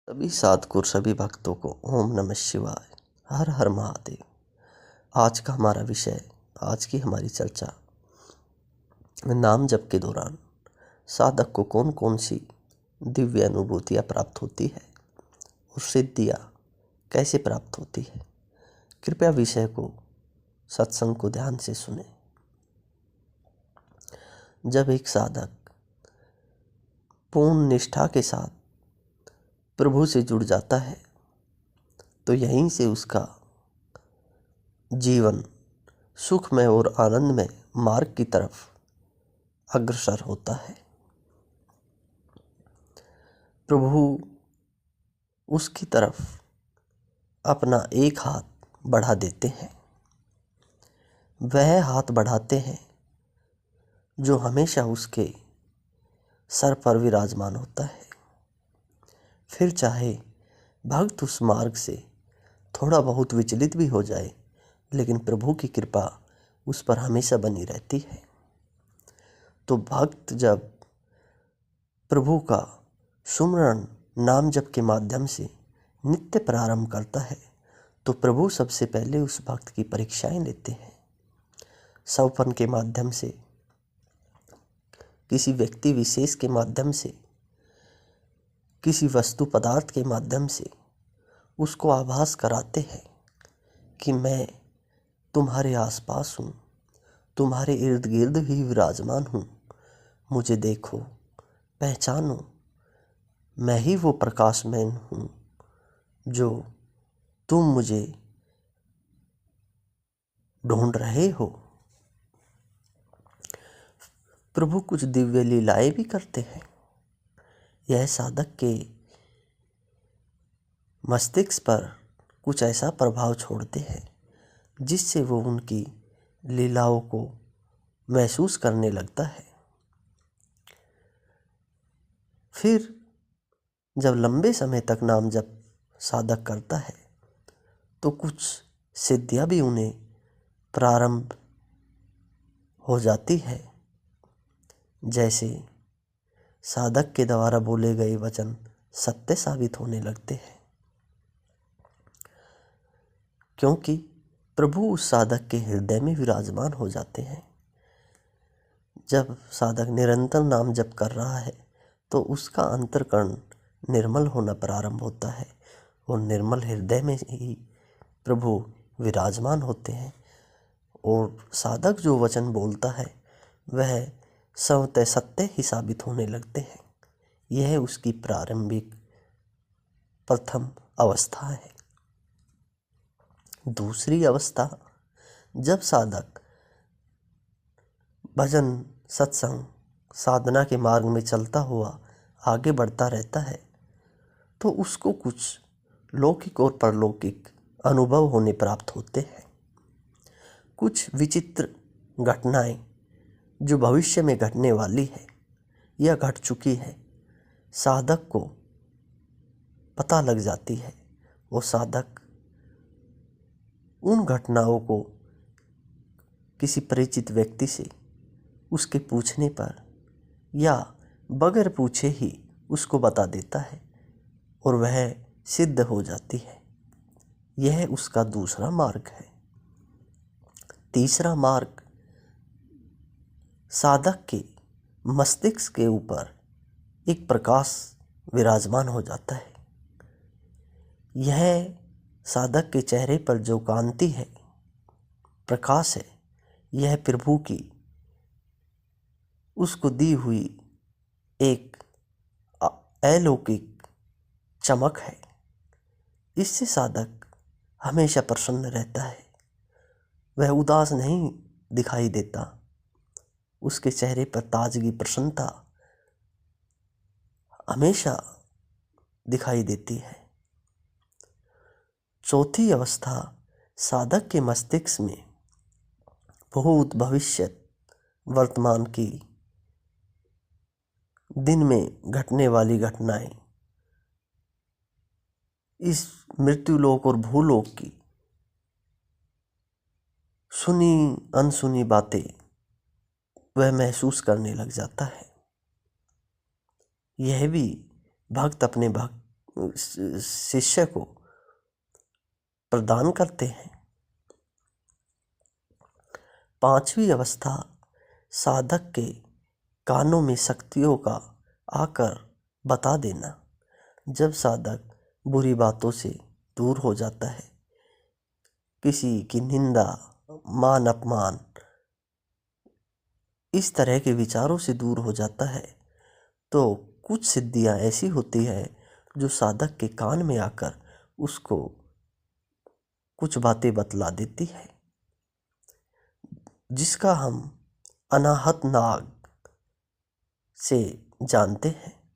सभी साधकुर सभी भक्तों को ओम नमः शिवाय, हर हर महादेव। आज का हमारा विषय, आज की हमारी चर्चा, नाम जप के दौरान साधक को कौन कौन सी दिव्य अनुभूतियाँ प्राप्त होती है और सिद्धियाँ कैसे प्राप्त होती है। कृपया विषय को, सत्संग को ध्यान से सुने। जब एक साधक पूर्ण निष्ठा के साथ प्रभु से जुड़ जाता है तो यहीं से उसका जीवन सुखमय और आनंदमय मार्ग की तरफ अग्रसर होता है। प्रभु उसकी तरफ अपना एक हाथ बढ़ा देते हैं। वह हाथ बढ़ाते हैं जो हमेशा उसके सर पर विराजमान होता है। फिर चाहे भक्त उस मार्ग से थोड़ा बहुत विचलित भी हो जाए, लेकिन प्रभु की कृपा उस पर हमेशा बनी रहती है। तो भक्त जब प्रभु का सुमरण नाम जप के माध्यम से नित्य प्रारंभ करता है तो प्रभु सबसे पहले उस भक्त की परीक्षाएं लेते हैं। सौपन के माध्यम से, किसी व्यक्ति विशेष के माध्यम से, किसी वस्तु पदार्थ के माध्यम से उसको आभास कराते हैं कि मैं तुम्हारे आसपास हूँ, तुम्हारे इर्द गिर्द भी विराजमान हूँ, मुझे देखो, पहचानो, मैं ही वो प्रकाशमय हूँ जो तुम मुझे ढूंढ रहे हो। प्रभु कुछ दिव्य लीलाएं भी करते हैं। यह साधक के मस्तिष्क पर कुछ ऐसा प्रभाव छोड़ते हैं जिससे वो उनकी लीलाओं को महसूस करने लगता है। फिर जब लंबे समय तक नाम जप साधक करता है तो कुछ सिद्धियां भी उन्हें प्रारंभ हो जाती है। जैसे साधक के द्वारा बोले गए वचन सत्य साबित होने लगते हैं, क्योंकि प्रभु उस साधक के हृदय में विराजमान हो जाते हैं। जब साधक निरंतर नाम जप कर रहा है तो उसका अंतःकरण निर्मल होना प्रारंभ होता है और निर्मल हृदय में ही प्रभु विराजमान होते हैं। और साधक जो वचन बोलता है वह स्वतः सत्य ही साबित होने लगते हैं। यह उसकी प्रारंभिक प्रथम अवस्था है। दूसरी अवस्था, जब साधक भजन, सत्संग, साधना के मार्ग में चलता हुआ आगे बढ़ता रहता है तो उसको कुछ लौकिक और परलौकिक अनुभव होने प्राप्त होते हैं। कुछ विचित्र घटनाएं जो भविष्य में घटने वाली है या घट चुकी है, साधक को पता लग जाती है। वो साधक उन घटनाओं को किसी परिचित व्यक्ति से उसके पूछने पर या बगैर पूछे ही उसको बता देता है और वह सिद्ध हो जाती है। यह उसका दूसरा मार्ग है। तीसरा मार्ग, साधक के मस्तिष्क के ऊपर एक प्रकाश विराजमान हो जाता है। यह साधक के चेहरे पर जो कांति है, प्रकाश है, यह प्रभु की उसको दी हुई एक अलौकिक चमक है। इससे साधक हमेशा प्रसन्न रहता है। वह उदास नहीं दिखाई देता। उसके चेहरे पर ताजगी, प्रसन्नता हमेशा दिखाई देती है। चौथी अवस्था, साधक के मस्तिष्क में भूत, भविष्य, वर्तमान की दिन में घटने वाली घटनाएं, इस मृत्युलोक और भूलोक की सुनी अनसुनी बातें वह महसूस करने लग जाता है। यह भी भक्त अपने शिष्य को प्रदान करते हैं। पांचवी अवस्था साधक के कानों में शक्तियों का आकर बता देना। जब साधक बुरी बातों से दूर हो जाता है, किसी की निंदा, मान अपमान, इस तरह के विचारों से दूर हो जाता है, तो कुछ सिद्धियां ऐसी होती है जो साधक के कान में आकर उसको कुछ बातें बतला देती है, जिसका हम अनाहत नाग से जानते हैं।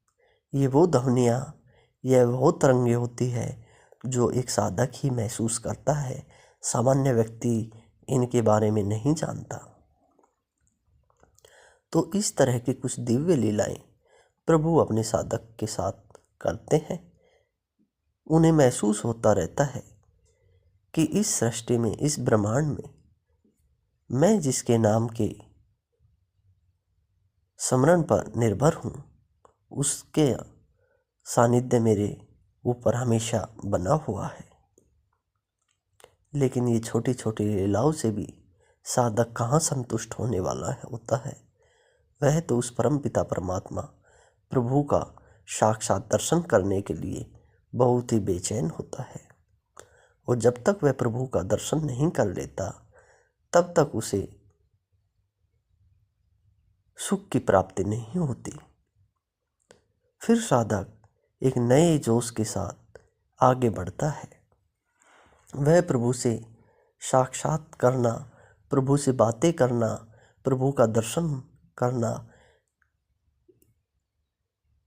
ये वो ध्वनियाँ, यह वो तरंगे होती है जो एक साधक ही महसूस करता है। सामान्य व्यक्ति इनके बारे में नहीं जानता। तो इस तरह की कुछ दिव्य लीलाएं प्रभु अपने साधक के साथ करते हैं। उन्हें महसूस होता रहता है कि इस सृष्टि में, इस ब्रह्मांड में, मैं जिसके नाम के स्मरण पर निर्भर हूँ, उसके सानिध्य मेरे ऊपर हमेशा बना हुआ है। लेकिन ये छोटी छोटी लीलाओं से भी साधक कहाँ संतुष्ट होने वाला होता है। वह तो उस परम पिता परमात्मा प्रभु का साक्षात दर्शन करने के लिए बहुत ही बेचैन होता है। और जब तक वह प्रभु का दर्शन नहीं कर लेता, तब तक उसे सुख की प्राप्ति नहीं होती। फिर साधक एक नए जोश के साथ आगे बढ़ता है। वह प्रभु से साक्षात करना, प्रभु से बातें करना, प्रभु का दर्शन करना,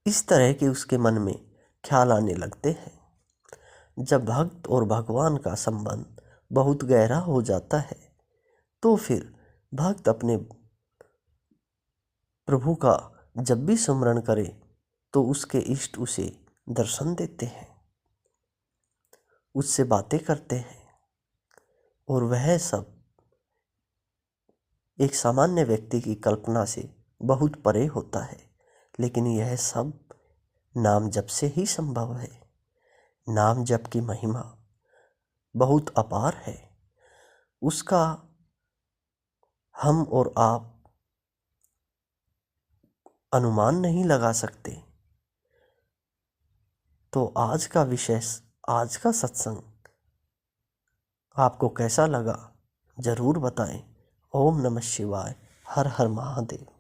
इस तरह के उसके मन में ख्याल आने लगते हैं। जब भक्त और भगवान का संबंध बहुत गहरा हो जाता है, तो फिर भक्त अपने प्रभु का जब भी स्मरण करे तो उसके इष्ट उसे दर्शन देते हैं, उससे बातें करते हैं। और वह सब एक सामान्य व्यक्ति की कल्पना से बहुत परे होता है। लेकिन यह सब नाम जप से ही संभव है। नाम जप की महिमा बहुत अपार है। उसका हम और आप अनुमान नहीं लगा सकते। तो आज का विषय, आज का सत्संग आपको कैसा लगा, जरूर बताएं। ओम नमः शिवाय। हर हर महादेव।